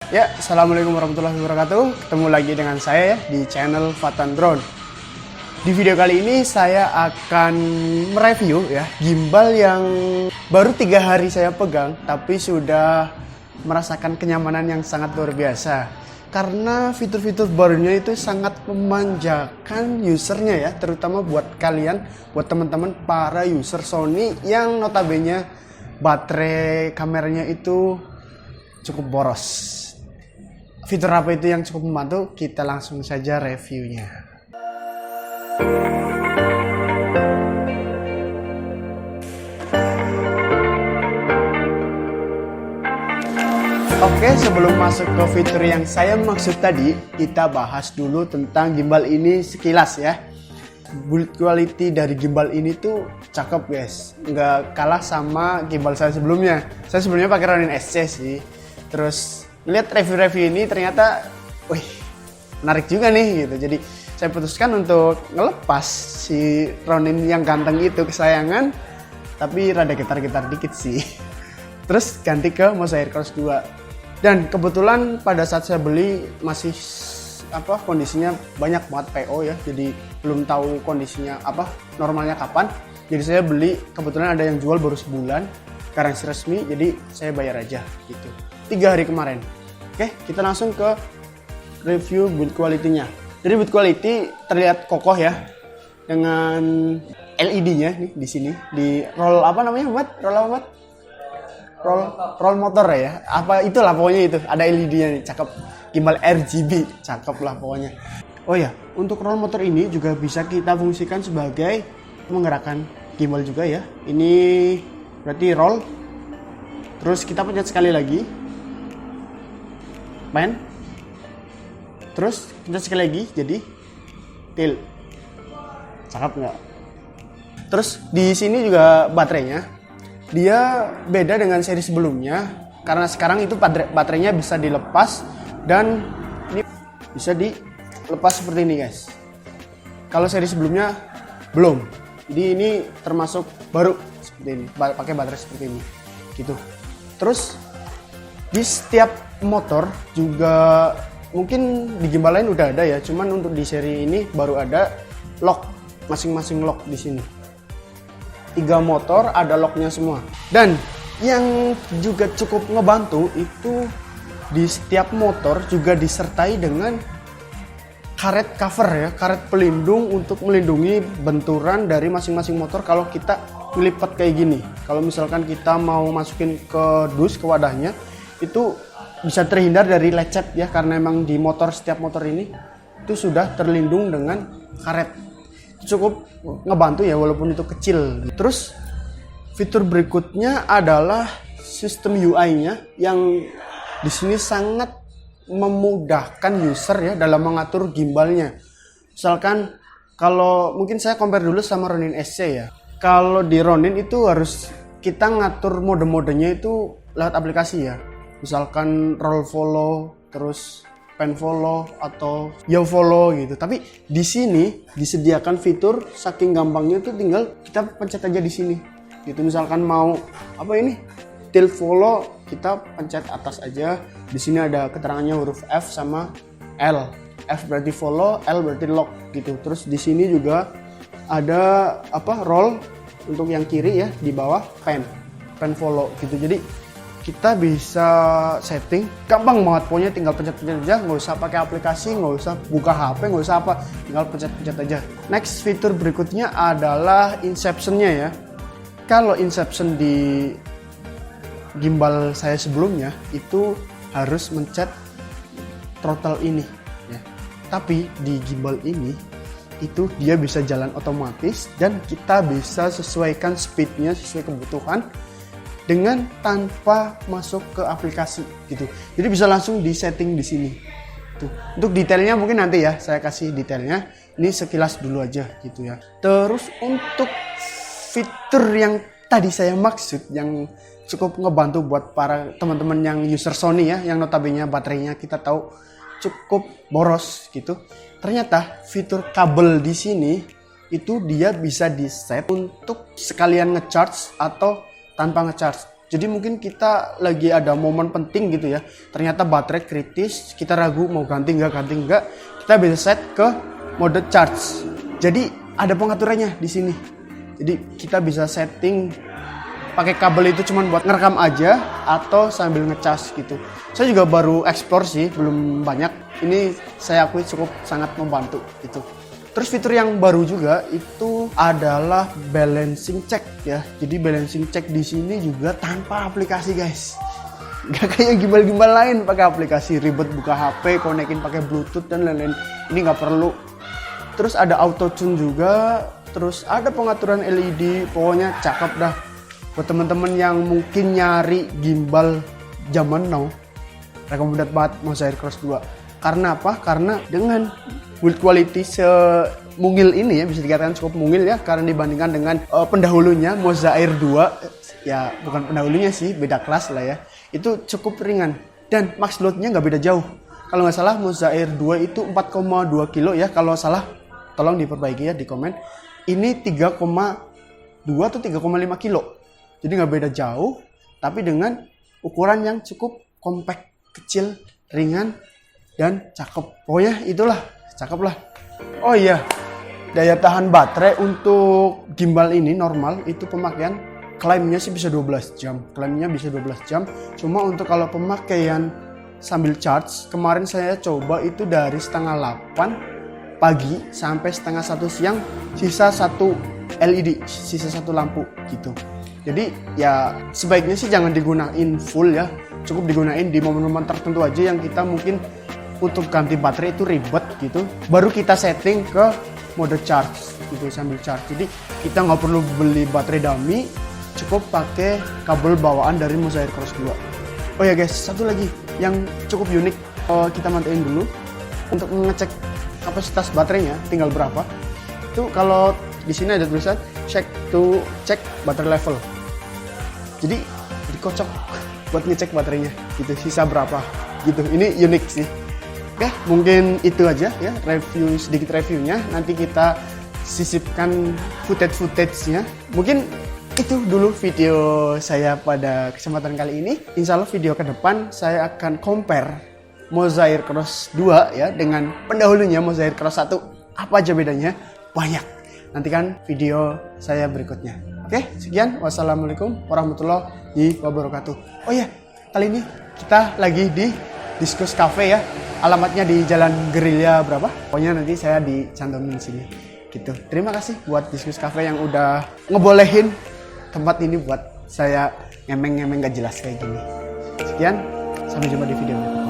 Ya, assalamualaikum warahmatullahi wabarakatuh. Ketemu lagi dengan saya ya di channel Fatan Drone. Di video kali ini saya akan mereview ya gimbal yang baru 3 hari saya pegang, tapi sudah merasakan kenyamanan yang sangat luar biasa. Karena fitur-fitur barunya itu sangat memanjakan usernya ya, terutama buat kalian, buat teman-teman para user Sony yang notabene baterai kameranya itu cukup boros. Fitur apa itu yang cukup membantu? Kita langsung saja reviewnya. Oke, sebelum masuk ke fitur yang saya maksud tadi, kita bahas dulu tentang gimbal ini sekilas ya. Build quality dari gimbal ini tuh cakep guys, nggak kalah sama gimbal saya sebelumnya. Saya sebelumnya pakai Ronin SC sih. Terus lihat review-review ini ternyata, wih, menarik juga nih gitu. Jadi saya putuskan untuk ngelepas si Ronin yang ganteng itu kesayangan, tapi rada getar-getar dikit sih. Terus ganti ke Mosair Cross 2. Dan kebetulan pada saat saya beli masih kondisinya banyak banget PO ya. Jadi belum tahu kondisinya normalnya kapan. Jadi saya beli, kebetulan ada yang jual baru sebulan, garansi resmi, jadi saya bayar aja gitu. 3 hari kemarin. Oke, kita langsung ke review build quality-nya. Jadi build quality terlihat kokoh ya, dengan LED-nya nih di sini, di roll apa namanya, buat roll apa buat? Roll motor ya. Apa itulah pokoknya itu, ada LED-nya nih, cakep. Gimbal RGB, cakep lah pokoknya. Oh ya, untuk roll motor ini juga bisa kita fungsikan sebagai menggerakkan gimbal juga ya. Ini berarti roll. Terus kita pencet sekali lagi. Main. Terus pencet sekali lagi jadi tilt. Cakep nggak? Terus di sini juga baterainya, dia beda dengan seri sebelumnya karena sekarang itu baterainya bisa dilepas dan ini bisa dilepas seperti ini guys. Kalau seri sebelumnya belum. Jadi ini termasuk baru seperti ini, pakai baterai seperti ini gitu. Terus di setiap motor juga, mungkin di gimbal lain udah ada ya, cuman untuk di seri ini baru ada lock, masing-masing lock di sini. 3 motor ada locknya semua. Dan yang juga cukup ngebantu itu di setiap motor juga disertai dengan karet cover ya, karet pelindung untuk melindungi benturan dari masing-masing motor kalau kita melipat kayak gini. Kalau misalkan kita mau masukin ke dus, ke wadahnya, itu bisa terhindar dari lecet ya, karena emang di motor, setiap motor ini itu sudah terlindung dengan karet. Cukup ngebantu ya walaupun itu kecil. Terus fitur berikutnya adalah sistem UI-nya yang di sini sangat memudahkan user ya dalam mengatur gimbalnya. Misalkan kalau mungkin saya compare dulu sama Ronin SC ya. Kalau di Ronin itu harus kita ngatur mode-modenya itu lewat aplikasi ya. Misalkan roll follow, terus pen follow atau yaw follow gitu. Tapi di sini disediakan fitur saking gampangnya tuh tinggal kita pencet aja di sini. Gitu, misalkan mau tilt follow, kita pencet atas aja. Di sini ada keterangannya huruf F sama L. F berarti follow, L berarti lock gitu. Terus di sini juga ada roll untuk yang kiri ya, di bawah pen follow gitu. Jadi kita bisa setting gampang banget, pokoknya tinggal pencet-pencet aja, nggak usah pakai aplikasi, nggak usah buka HP, nggak usah apa, tinggal pencet-pencet aja. Next fitur berikutnya adalah inception-nya ya. Kalau inception di gimbal saya sebelumnya itu harus mencet throttle ini ya. Tapi di gimbal ini itu dia bisa jalan otomatis dan kita bisa sesuaikan speednya sesuai kebutuhan dengan tanpa masuk ke aplikasi gitu. Jadi bisa langsung di setting di sini. Tuh. Untuk detailnya mungkin nanti ya saya kasih detailnya. Ini sekilas dulu aja gitu ya. Terus untuk fitur yang tadi saya maksud yang cukup ngebantu buat para teman-teman yang user Sony ya, yang notabene baterainya kita tahu cukup boros gitu. Ternyata fitur kabel di sini itu dia bisa di set untuk sekalian ngecharge atau tanpa ngecharge. Jadi mungkin kita lagi ada momen penting gitu ya. Ternyata baterai kritis, kita ragu mau ganti enggak. Kita bisa set ke mode charge. Jadi ada pengaturannya di sini. Jadi kita bisa setting pakai kabel itu cuma buat ngerekam aja atau sambil ngecas gitu. Saya juga baru explore sih, belum banyak. Ini saya akui cukup sangat membantu gitu. Terus fitur yang baru juga itu adalah balancing check ya. Jadi balancing check di sini juga tanpa aplikasi guys. Gak kayak gimbal-gimbal lain pakai aplikasi, ribet buka HP, konekin pakai Bluetooth dan lain-lain. Ini nggak perlu. Terus ada auto tune juga, terus ada pengaturan LED, pokoknya cakep dah. Buat teman-teman yang mungkin nyari gimbal zaman now, recommended banget Moza Air Cross 2. Karena apa? Karena dengan build quality semungil ini ya, bisa dikatakan cukup mungil ya, karena dibandingkan dengan pendahulunya Moza Air 2, ya bukan pendahulunya sih, beda kelas lah ya, itu cukup ringan dan max loadnya nggak beda jauh. Kalau nggak salah Moza Air 2 itu 4,2 kilo ya, kalau salah tolong diperbaiki ya di komen. Ini 3,2 atau 3,5 kilo, jadi nggak beda jauh, tapi dengan ukuran yang cukup compact, kecil, ringan, dan cakep. Pokoknya itulah, cakep lah. Oh iya, daya tahan baterai untuk gimbal ini normal itu pemakaian klaimnya sih bisa 12 jam. Klaimnya bisa 12 jam. Cuma untuk kalau pemakaian sambil charge, kemarin saya coba itu dari setengah 8 pagi sampai setengah 1 siang, sisa satu LED, sisa satu lampu gitu. Jadi ya sebaiknya sih jangan digunain full ya. Cukup digunain di momen-momen tertentu aja yang kita mungkin untuk ganti baterai itu ribet gitu, baru kita setting ke mode charge gitu, sambil charge. Jadi kita nggak perlu beli baterai dummy, cukup pakai kabel bawaan dari Moza Air Cross 2. Oh ya guys, satu lagi yang cukup unik, kita mantapin dulu untuk mengecek kapasitas baterainya tinggal berapa. Itu kalau di sini ada tulisan check baterai level. Jadi dikocok buat ngecek baterainya gitu, sisa berapa gitu. Ini unik sih. Oke, mungkin itu aja ya sedikit reviewnya. Nanti kita sisipkan footage-nya. Mungkin itu dulu video saya pada kesempatan kali ini. Insya Allah video ke depan saya akan compare Moza Air Cross 2 ya dengan pendahulunya Moza Air Cross 1. Apa aja bedanya? Banyak. Nantikan video saya berikutnya. Oke, sekian. Wassalamualaikum warahmatullahi wabarakatuh. Oh ya, kali ini kita lagi di Diskus Cafe ya. Alamatnya di Jalan Gerilya berapa? Pokoknya nanti saya dicantumin di sini. Gitu. Terima kasih buat Diskus Cafe yang udah ngebolehin tempat ini buat saya ngemeng-ngemeng gak jelas kayak gini. Sekian, sampai jumpa di video berikutnya.